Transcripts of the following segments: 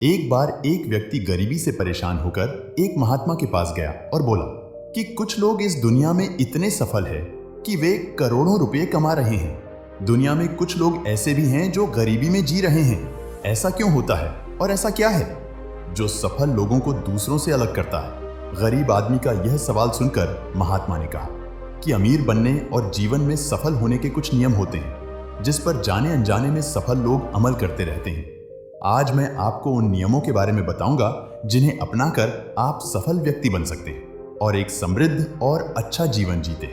एक बार एक व्यक्ति गरीबी से परेशान होकर एक महात्मा के पास गया और बोला कि कुछ लोग इस दुनिया में इतने सफल हैं कि वे करोड़ों रुपए कमा रहे हैं। दुनिया में कुछ लोग ऐसे भी हैं जो गरीबी में जी रहे हैं। ऐसा क्यों होता है और ऐसा क्या है जो सफल लोगों को दूसरों से अलग करता है? गरीब आदमी का यह सवाल सुनकर महात्मा ने कहा कि अमीर बनने और जीवन में सफल होने के कुछ नियम होते हैं जिस पर जाने अनजाने में सफल लोग अमल करते रहते हैं। आज मैं आपको उन नियमों के बारे में बताऊंगा जिन्हें अपनाकर आप सफल व्यक्ति बन सकते हैं और एक समृद्ध और अच्छा जीवन जीते।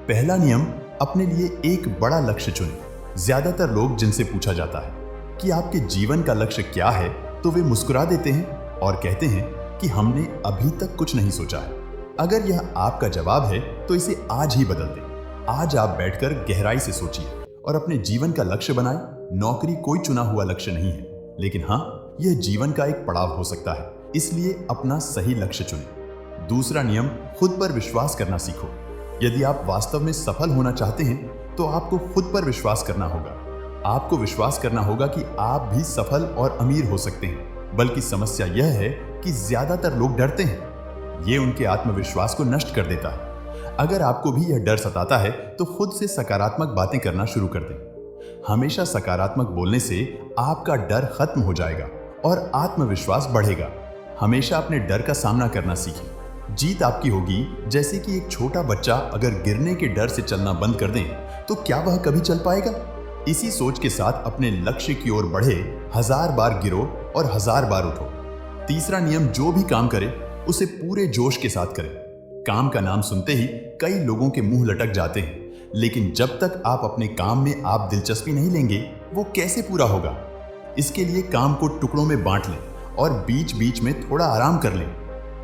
पहला नियम, अपने लिए एक बड़ा लक्ष्य चुनें। ज्यादातर लोग जिनसे पूछा जाता है कि आपके जीवन का लक्ष्य क्या है तो वे मुस्कुरा देते हैं और कहते हैं कि हमने अभी तक कुछ नहीं सोचा है। अगर यह आपका जवाब है तो इसे आज ही बदल दें। आज आप बैठकर गहराई से सोचिए और अपने जीवन का लक्ष्य बनाएं। नौकरी कोई चुना हुआ लक्ष्य नहीं है, लेकिन हाँ, यह जीवन का एक पड़ाव हो सकता है, इसलिए अपना सही लक्ष्य चुनें। दूसरा नियम, खुद पर विश्वास करना सीखो। यदि आप वास्तव में सफल होना चाहते हैं तो आपको खुद पर विश्वास करना होगा। आपको विश्वास करना होगा कि आप भी सफल और अमीर हो सकते हैं। बल्कि समस्या यह है कि ज्यादातर लोग डरते हैं। ये उनके आत्मविश्वास को नष्ट कर देता है। अगर आपको भी यह डर सताता है तो खुद से सकारात्मक बातें करना शुरू कर दें। हमेशा सकारात्मक बोलने से आपका डर खत्म हो जाएगा और आत्मविश्वास बढ़ेगा। हमेशा अपने डर का सामना करना सीखें। जीत आपकी होगी। जैसे कि एक छोटा बच्चा अगर गिरने के डर से चलना बंद कर दें तो क्या वह कभी चल पाएगा? इसी सोच के साथ अपने लक्ष्य की ओर बढ़े। 1000 बार गिरो और 1000 बार उठो। तीसरा नियम, जो भी काम करें उसे पूरे जोश के साथ करें। काम का नाम सुनते ही कई लोगों के मुंह लटक जाते हैं, लेकिन जब तक आप अपने काम में आप दिलचस्पी नहीं लेंगे वो कैसे पूरा होगा? इसके लिए काम को टुकड़ों में बांट लें और बीच बीच में थोड़ा आराम कर लें।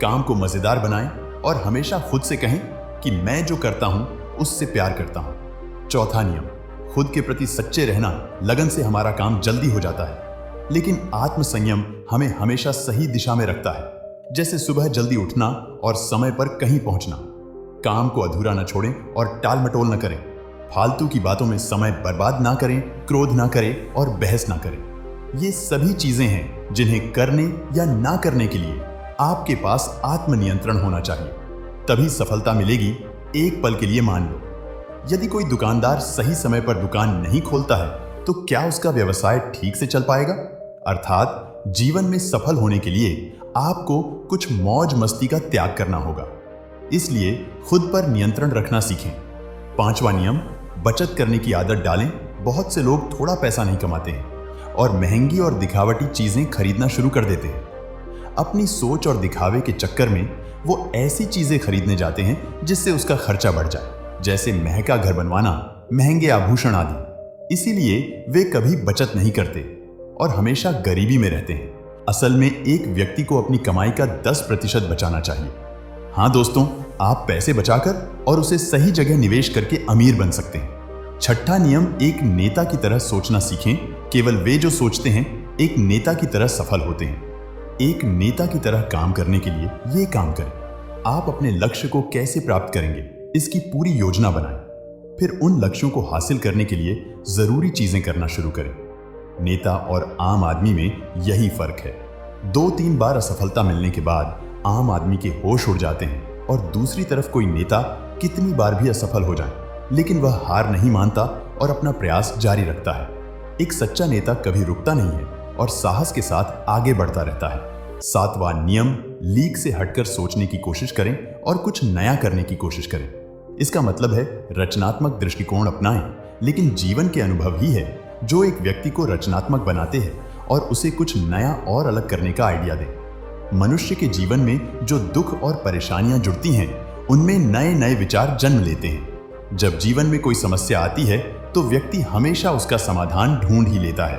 काम को मजेदार बनाएं और हमेशा खुद से कहें कि मैं जो करता हूं उससे प्यार करता हूं। चौथा नियम, खुद के प्रति सच्चे रहना। लगन से हमारा काम जल्दी हो जाता है, लेकिन आत्मसंयम हमें हमेशा सही दिशा में रखता है। जैसे सुबह जल्दी उठना और समय पर कहीं पहुंचना। काम को अधूरा न छोड़ें और टाल मटोल न करें। फालतू की बातों में समय बर्बाद ना करें, क्रोध ना करें और बहस ना करें। ये सभी चीजें हैं जिन्हें करने या ना करने के लिए आपके पास आत्मनियंत्रण होना चाहिए, तभी सफलता मिलेगी। एक पल के लिए मान लो, यदि कोई दुकानदार सही समय पर दुकान नहीं खोलता है तो क्या उसका व्यवसाय ठीक से चल पाएगा? अर्थात जीवन में सफल होने के लिए आपको कुछ मौज मस्ती का त्याग करना होगा। इसलिए खुद पर नियंत्रण रखना सीखें। पांचवा नियम, बचत करने की आदत डालें। बहुत से लोग थोड़ा पैसा नहीं कमाते हैं और महंगी और दिखावटी चीजें खरीदना शुरू कर देते हैं। अपनी सोच और दिखावे के चक्कर में वो ऐसी चीजें खरीदने जाते हैं जिससे उसका खर्चा बढ़ जाए, जैसे महंगा घर बनवाना, महंगे आभूषण आदि। इसीलिए वे कभी बचत नहीं करते और हमेशा गरीबी में रहते हैं। असल में एक व्यक्ति को अपनी कमाई का 10% बचाना चाहिए। हाँ दोस्तों, आप पैसे बचाकर और उसे सही जगह निवेश करके अमीर बन सकते हैं। छठा नियम, एक नेता की तरह सोचना सीखें। केवल वे जो सोचते हैं एक नेता की तरह सफल होते हैं। एक नेता की तरह काम करने के लिए ये काम करें। आप अपने लक्ष्य को कैसे प्राप्त करेंगे इसकी पूरी योजना बनाएं। फिर उन लक्ष्यों को हासिल करने के लिए जरूरी चीजें करना शुरू करें। नेता और आम आदमी में यही फर्क है। 2-3 बार असफलता मिलने के बाद आम आदमी के होश उड़ जाते हैं और दूसरी तरफ कोई नेता कितनी बार भी असफल हो जाए लेकिन वह हार नहीं मानता और अपना प्रयास जारी रखता है। एक सच्चा नेता कभी रुकता नहीं है और साहस के साथ आगे बढ़ता रहता है। 7वां नियम, लीक से हटकर सोचने की कोशिश करें और कुछ नया करने की कोशिश करें। इसका मतलब है रचनात्मक दृष्टिकोण अपनाएं, लेकिन जीवन के अनुभव ही है जो एक व्यक्ति को रचनात्मक बनाते हैं और उसे कुछ नया और अलग करने का आइडिया दें। मनुष्य के जीवन में जो दुख और परेशानियां जुड़ती हैं उनमें नए नए विचार जन्म लेते हैं। जब जीवन में कोई समस्या आती है तो व्यक्ति हमेशा उसका समाधान ढूंढ ही लेता है।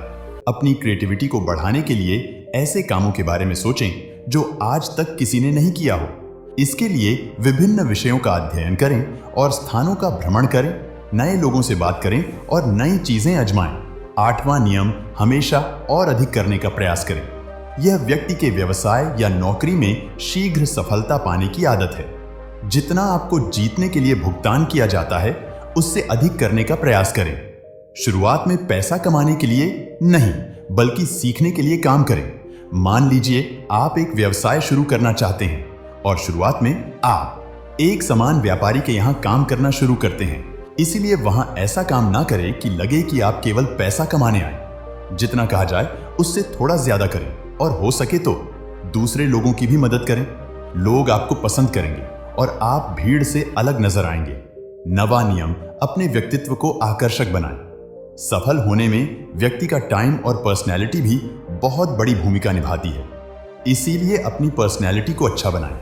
अपनी क्रिएटिविटी को बढ़ाने के लिए ऐसे कामों के बारे में सोचें जो आज तक किसी ने नहीं किया हो। इसके लिए विभिन्न विषयों का अध्ययन करें और स्थानों का भ्रमण करें, नए लोगों से बात करें और नई चीजें आजमाएं। 8वां नियम, हमेशा और अधिक करने का प्रयास करें। यह व्यक्ति के व्यवसाय या नौकरी में शीघ्र सफलता पाने की आदत है। जितना आपको जीतने के लिए भुगतान किया जाता है उससे अधिक करने का प्रयास करें। शुरुआत में पैसा कमाने के लिए नहीं, बल्कि सीखने के लिए काम करें। मान लीजिए आप एक व्यवसाय शुरू करना चाहते हैं और शुरुआत में आप एक समान व्यापारी के यहाँ काम करना शुरू करते हैं। इसीलिए वहां ऐसा काम ना करें कि लगे कि आप केवल पैसा कमाने आए। जितना कहा जाए उससे थोड़ा ज्यादा करें और हो सके तो दूसरे लोगों की भी मदद करें। लोग आपको पसंद करेंगे और आप भीड़ से अलग नजर आएंगे। नवा नियम अपने व्यक्तित्व को आकर्षक बनाएं। सफल होने में व्यक्ति का टाइम और पर्सनैलिटी भी बहुत बड़ी भूमिका निभाती है। इसीलिए अपनी पर्सनैलिटी को अच्छा बनाएं।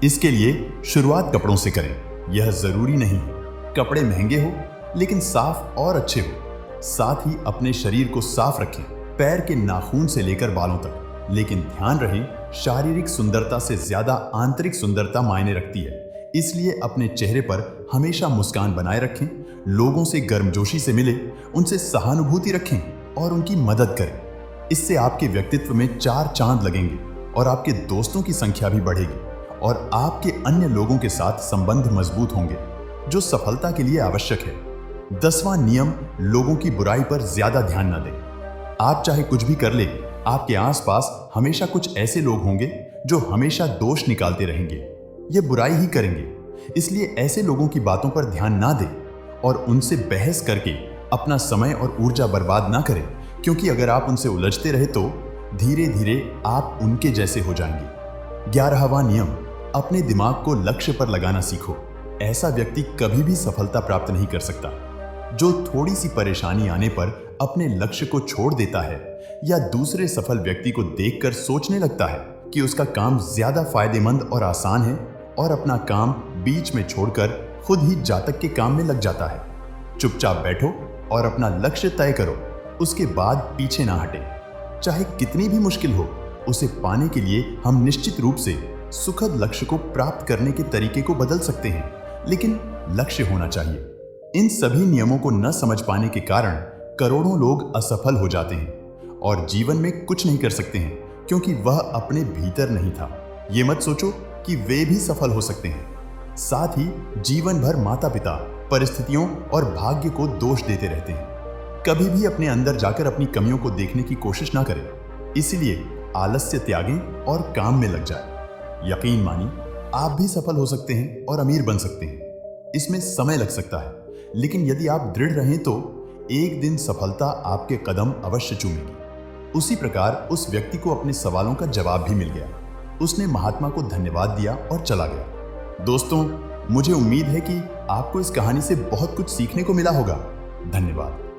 इसके लिए शुरुआत कपड़ों से करें। यह जरूरी नहीं है कपड़े महंगे हो, लेकिन साफ और अच्छे हो। साथ ही अपने शरीर को साफ रखें, पैर के नाखून से लेकर बालों तक। लेकिन ध्यान रहे, शारीरिक सुंदरता से ज्यादा आंतरिक सुंदरता मायने रखती है। इसलिए अपने चेहरे पर हमेशा मुस्कान बनाए रखें। लोगों से गर्मजोशी से मिले, उनसे सहानुभूति रखें और उनकी मदद करें। इससे आपके व्यक्तित्व में 4 चांद लगेंगे और आपके दोस्तों की संख्या भी बढ़ेगी और आपके अन्य लोगों के साथ संबंध मजबूत होंगे, जो सफलता के लिए आवश्यक है। 10वां नियम, लोगों की बुराई पर ज्यादा ध्यान न दें। आप चाहे कुछ भी कर ले, आपके आसपास हमेशा कुछ ऐसे लोग होंगे जो हमेशा दोष निकालते रहेंगे। ये बुराई ही करेंगे। इसलिए ऐसे लोगों की बातों पर ध्यान ना दें और उनसे बहस करके अपना समय और ऊर्जा बर्बाद ना करें, क्योंकि अगर आप उनसे उलझते रहे तो धीरे धीरे आप उनके जैसे हो जाएंगे। 11वां नियम, अपने दिमाग को लक्ष्य पर लगाना सीखो। ऐसा व्यक्ति कभी भी सफलता प्राप्त नहीं कर सकता जो थोड़ी सी परेशानी आने पर अपने लक्ष्य को छोड़ देता है या दूसरे सफल व्यक्ति को देखकर सोचने लगता है कि उसका काम ज्यादा फायदेमंद और आसान है और अपना काम बीच में छोड़कर खुद ही जातक के काम में लग जाता है। चुपचाप बैठो और अपना लक्ष्य तय करो, उसके बाद पीछे ना हटे। चाहे कितनी भी मुश्किल हो, उसे पाने के लिए हम निश्चित रूप से सुखद लक्ष्य को प्राप्त करने के तरीके को बदल सकते हैं, लेकिन लक्ष्य होना चाहिए। इन सभी नियमों को न समझ पाने के कारण करोड़ों लोग असफल हो जाते हैं और जीवन में कुछ नहीं कर सकते हैं, क्योंकि वह अपने भीतर नहीं था। ये मत सोचो कि वे भी सफल हो सकते हैं। साथ ही जीवन भर माता पिता, परिस्थितियों और भाग्य को दोष देते रहते हैं। कभी भी अपने अंदर जाकर अपनी कमियों को देखने की कोशिश ना करें। इसलिए आलस्य त्यागें और काम में लग जाए। यकीन मानिए, आप भी सफल हो सकते हैं और अमीर बन सकते हैं। इसमें समय लग सकता है, लेकिन यदि आप दृढ़ रहें तो एक दिन सफलता आपके कदम अवश्य चूमेगी। उसी प्रकार उस व्यक्ति को अपने सवालों का जवाब भी मिल गया। उसने महात्मा को धन्यवाद दिया और चला गया। दोस्तों, मुझे उम्मीद है कि आपको इस कहानी से बहुत कुछ सीखने को मिला होगा। धन्यवाद।